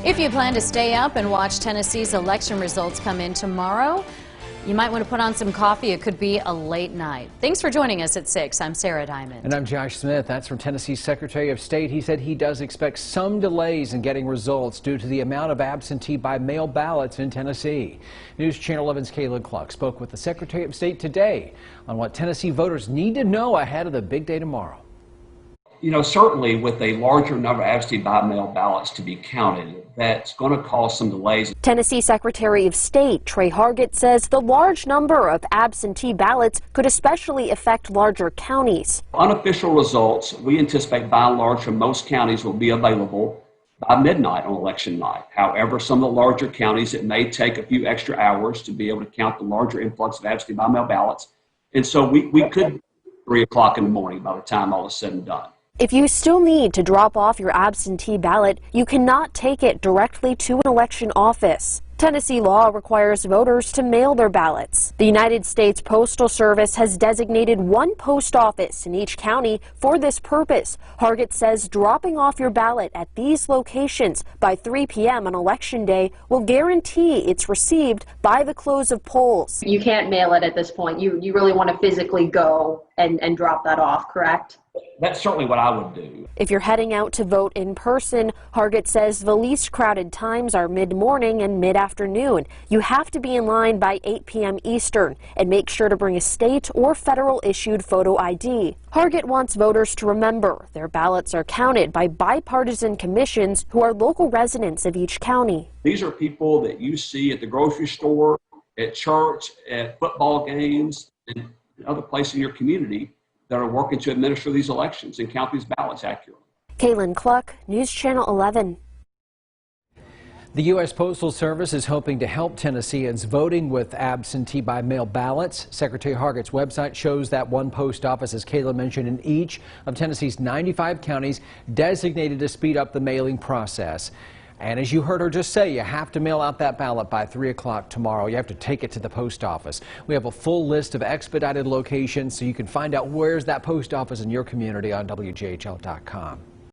If you plan to stay up and watch Tennessee's election results come in tomorrow, you might want to put on some coffee. It could be a late night. Thanks for joining us at 6. I'm Sarah Diamond. And I'm Josh Smith. That's from Tennessee's Secretary of State. He said he does expect some delays in getting results due to the amount of absentee by mail ballots in Tennessee. News Channel 11's Kaylin Cluck spoke with the Secretary of State today on what Tennessee voters need to know ahead of the big day tomorrow. You know, certainly with a larger number of absentee by mail ballots to be counted, that's going to cause some delays. Tennessee Secretary of State Trey Hargett says the large number of absentee ballots could especially affect larger counties. Unofficial results, we anticipate by and large from most counties will be available by midnight on election night. However, some of the larger counties, it may take a few extra hours to be able to count the larger influx of absentee by mail ballots. And so we could be 3 o'clock in the morning by the time all is said and done. If you still need to drop off your absentee ballot, you cannot take it directly to an election office. Tennessee law requires voters to mail their ballots. The United States Postal Service has designated one post office in each county for this purpose. Hargett says dropping off your ballot at these locations by 3 p.m. on Election Day will guarantee it's received by the close of polls. You can't mail it at this point. You really want to physically go and drop that off, correct? That's certainly what I would do. If you're heading out to vote in person, Hargett says the least crowded times are mid-morning and mid-afternoon. You have to be in line by 8 p.m. Eastern and make sure to bring a state or federal issued photo ID. Hargett wants voters to remember their ballots are counted by bipartisan commissions who are local residents of each county. These are people that you see at the grocery store, at church, at football games, and other places in your community that are working to administer these elections and count these ballots accurately. Kaylin Cluck, News Channel 11. The U.S. Postal Service is hoping to help Tennesseans voting with absentee by mail ballots. Secretary Hargett's website shows that one post office, as Kayla mentioned, in each of Tennessee's 95 counties designated to speed up the mailing process. And as you heard her just say, you have to mail out that ballot by 3 o'clock tomorrow. You have to take it to the post office. We have a full list of expedited locations so you can find out where's that post office in your community on WJHL.com.